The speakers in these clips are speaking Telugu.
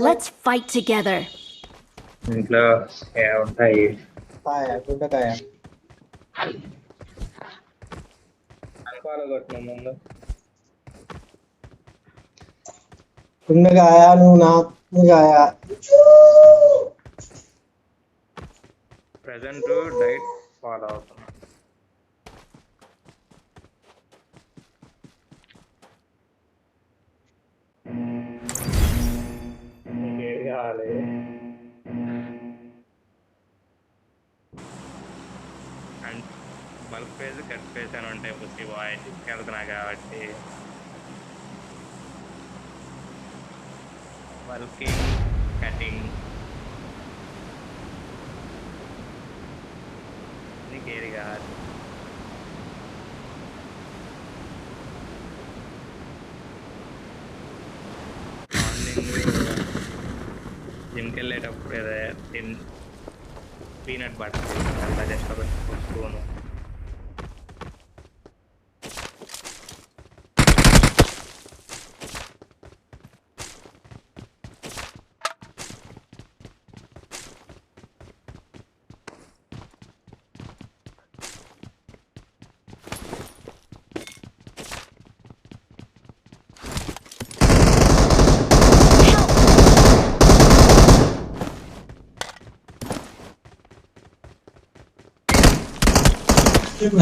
Let's fight together. ఇంట్లో ఉంటాయి గుంటకాయ అన్ఫాలో కొట్టిన ముందు గుండకాయ నువ్వు నాకాయ ప్రెసెంట్ డైట్ ఫాలో అవుతున్నా. ఇంకేది కావాలి? And bulk page cut page అని ఉంటాయి బుద్ధి వాయిస్ వెళ్తున్నా కాబట్టి బల్కింగ్ కటింగ్ నీకేది కావాలి? మార్నింగ్ జిమ్కి వెళ్ళేటప్పుడు ఏదో పీనట్ బటర్ తీసుకుంటా జస్ట్ ఒక స్పూను.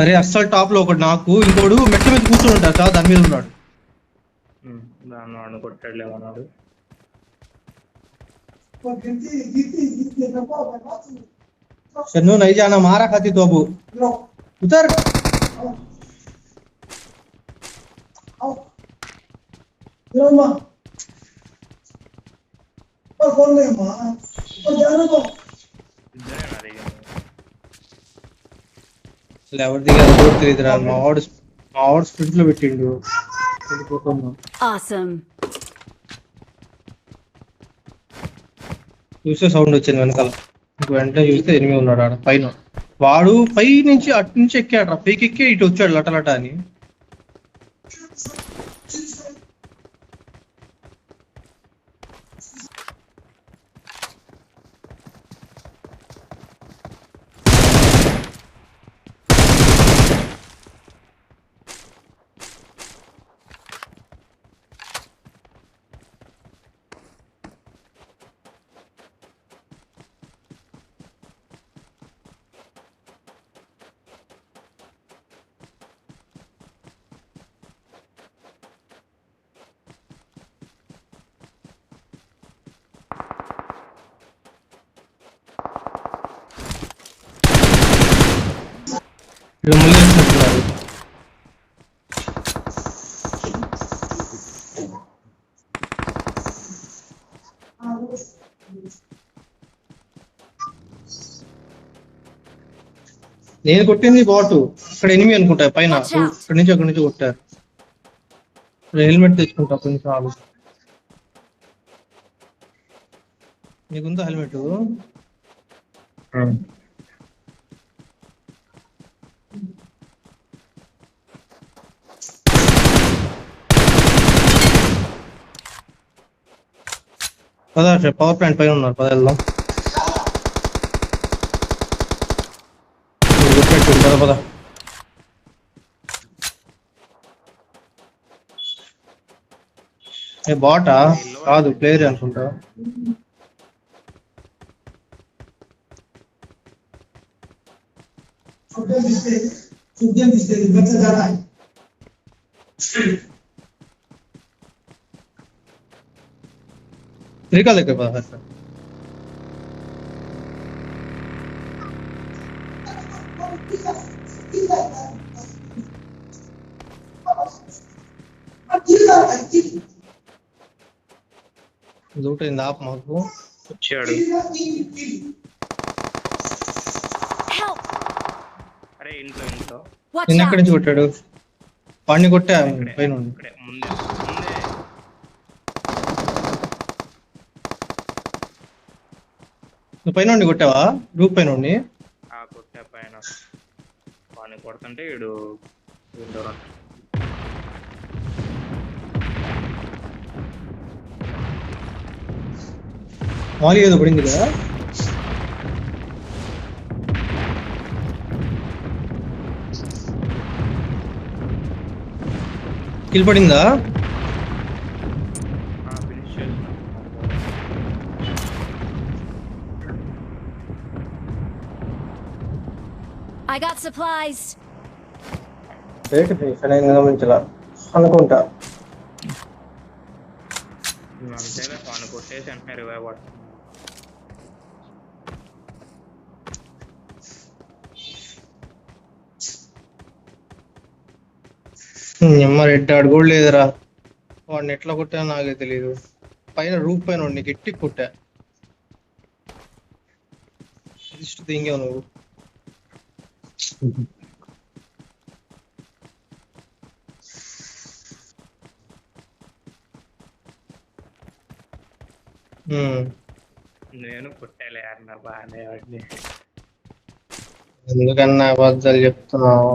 అరే అస్సలు టాప్ లో ఒకటి నాకు ఇంకోడు మెట్ల మీద కూర్చొని ఉంటారు చాలా దాని మీద ఉన్నాడు. దాన్ని వాడిని కొట్టాడులేమన్నాడు. शन्नू नहीं जाना मारा खाती तो अब उतर ఎవరి దగ్గర రోడ్ తెలియదురా మా వాడు స్ప్రింట్ లో పెట్టిండు. Awesome. చూసే సౌండ్ వచ్చింది వెనకాల, ఇంక వెంటనే చూస్తే ఎనిమిది ఉన్నాడు ఆడ పైన. వాడు పై నుంచి అటు నుంచి ఎక్కాడు రా, పైకి ఎక్కి ఇటు వచ్చాడు లటలట అని. మళ్ళీ వచ్చినట్టున్నారు. నేను కొట్టింది బాటు, ఇక్కడ ఎనిమిది అనుకుంటా పైన, ఇక్కడ నుంచి అక్కడి నుంచి కొట్టారు. హెల్మెట్ తెచ్చుకుంటా కొంచెం ఆగు. నీకుందా హెల్మెట్? పదా పవర్ ప్లాంట్ పైన ఉన్నారు, పద వెళ్దాం. పద పద. ఏ బాటా కాదు, ప్లేయర్ అనుకుంటా. త్రికాల్ దగ్గర పద. లూట్ అయింది ఆప్ మాకు. వచ్చాడు. అరే ఇంట్లో ఇంట్లో నిన్న ఎక్కడి నుంచి కొట్టాడు? వాడిని కొట్టా పైన. ముందే ముందే నువ్వు పైన కొట్టావా? రూప్ పైన కొట్టా పైన వాడిని కొడుతుంటే వీడు విండో మామూలుగా ఏదో పడింది కదా. కిల్ పడిందా? ఫినిష్ చేసిన I got supplies. రేట్ నేను గమనించలా అనుకుంటా. అంతేలే వాడిని కొట్టేసి వెంటనే రివైవ్ పడుతుంది. అమ్మ రెడ్ ఆడు కూడా లేదురా. వాడిని ఎట్లా కొట్టా నాకే తెలియదు. పైన రూప్ పైన వాడిని గట్టి కొట్టా. ఇష్ట తింగే నువ్వు. నేను కొట్టాలే అన్న బాగానే వాడిని. ఎందుకన్నా అబద్ధాలు చెప్తున్నావు?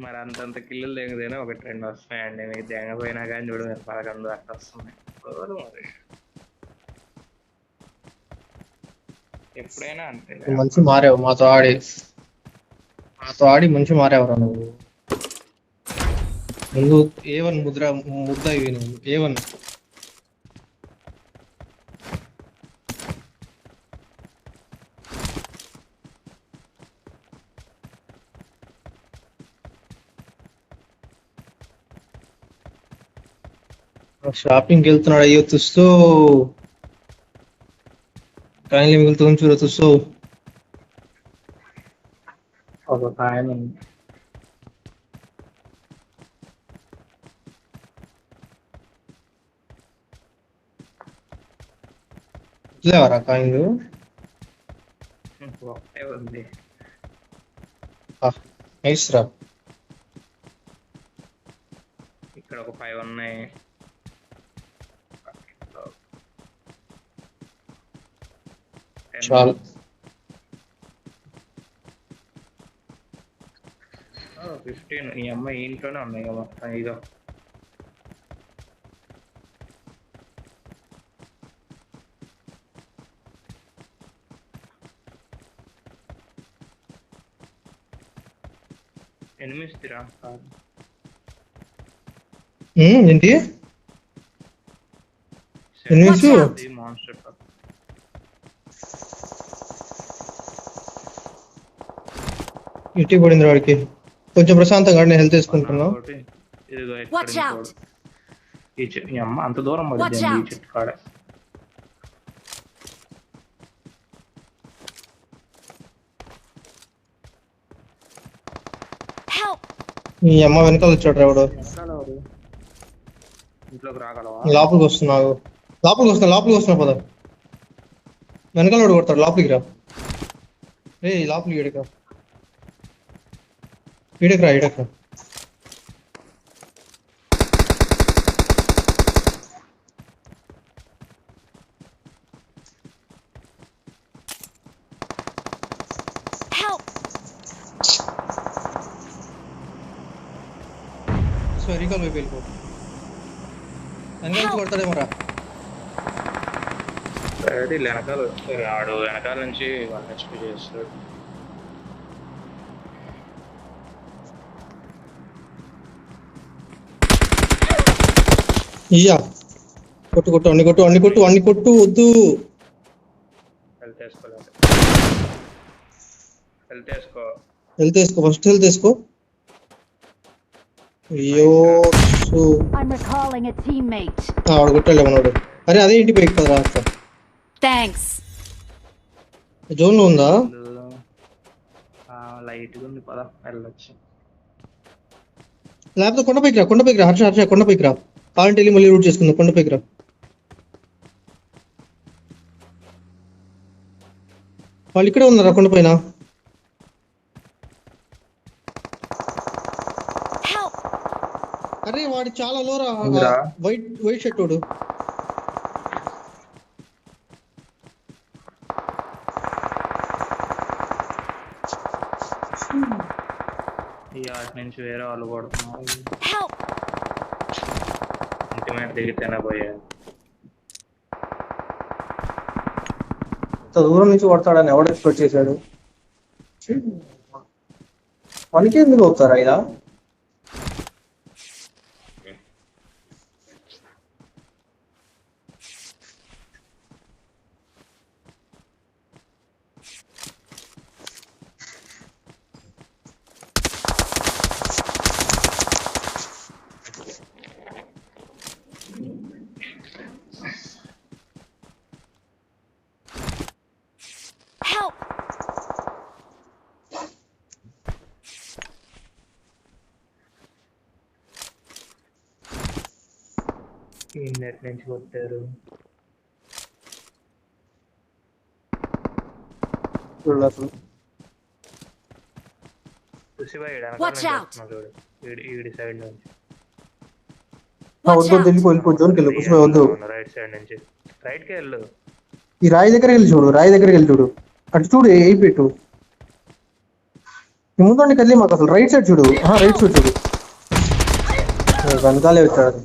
మరి అంతంత కిల్లులు దిగదేనా ఒకటి రెండు వస్తున్నాయండి. మీకు దిగపోయినా కానీ చూడు మీరు 11 అట్లా వస్తున్నాయి. మరి ఎప్పుడైనా అంతే. మంచి మారావు మాతో ఆడి మంచి మారావురా నువ్వు. ముందు A1 ముద్ద ఇవి నువ్వు A1. షాపింగ్కి వెళ్తున్నాడు. అయ్యో తుస్తో కాయలు మిగులుతుంది చూడ తుస్తో. ఒక కాయని లేవరా కాయలు? ఒకటే ఉంది. నైస్ రా. ఇక్కడ ఒక 5 ఉన్నాయి. చాలు. 15 ఈ అమ్మాయి ఇంట్లోనే ఉన్నాయి కదా మొత్తం. ఇదో ఎనిమిదిరా ఏంటి మాన్స్టర్. ఇటీ పడింది వాడికి. కొంచెం ప్రశాంతంగా నేను హెల్త్ తీసుకుంటున్నా. ఇదిగో Watch out. ఈ అమ్మ అంత దూరం పడింది ఈ చెట్టు కాడ. Help. ఈ అమ్మ వెనకాల వచ్చాడు ఎవడు. ఇంట్లోకి రాగలవా? లోపలికి వస్తున్నావు. లోపలికి వస్తున్నా పద. వెనకాల వాడు కొడతాడు. లోపలికి రా. లోపలికి ఈడక రా. Help. రీకాల్ వైపు వెళ్ళిపో. వెనకాల కొడతాడేమో రా. వెనకాల ఆడు వెనకాల నుంచి 1 HP చేస్తాడు. ఇయ్యా కొట్టు అన్ని కొట్టు వద్దు. హెల్త్ వేసుకో ఫస్ట్. హెల్త్ వేసుకో. అయ్యో I'm recalling a teammate. వాడు కొట్టాడు మనోడు. అరే అదే ఇంటి పైకి కదా రాస్తా. Thanks. జోన్ లో ఉందా? లైట్ ఉంది పద వెళ్ళొచ్చు. లేకపోతే కొండపైకి రా. హర్ష కొండపైకి రా. కావాలంటే వెళ్ళి మళ్ళీ రూట్ చేసుకుందాం. కొండపైకి రా. వాళ్ళు ఇక్కడే ఉన్నారా కొండపైన? అరే వాడు చాలా లోరా. వైట్ షర్ట్ వాడు. ఈ ఆట నుంచి వేరే వాళ్ళు కొడుతున్నారు. Help! ఇంటి మీద దిగితేనే పోయారు. ఇంత దూరం నుంచి కొడతాడని ఎవడు ఎక్స్పెక్ట్ చేశాడు? మనకి ఎందుకు అవుతారా ఇలా? Help! ఈ నెట్ నుంచి కొట్టారు. చూడు అసలు చూసిబాయి Watch out. చూడు ఈడి సైడ్ నుంచి Watch వద్దు out! వెళ్ళిపో జోన్కి వెళ్ళు కుసుమ వద్దు. రైట్ సైడ్ నుంచి రైట్ కి వెళ్ళు. ఈ రాయి దగ్గరికి వెళ్ళి చూడు, రాయి దగ్గరికి వెళ్ళి చూడు. అటు చూడు ఏ పెట్టు. ఈ ముందు కదిలి మాకు అసలు రైట్ సైడ్ చూడు, రైట్ సైడ్ చూడు. వెనకాలే వచ్చాడు.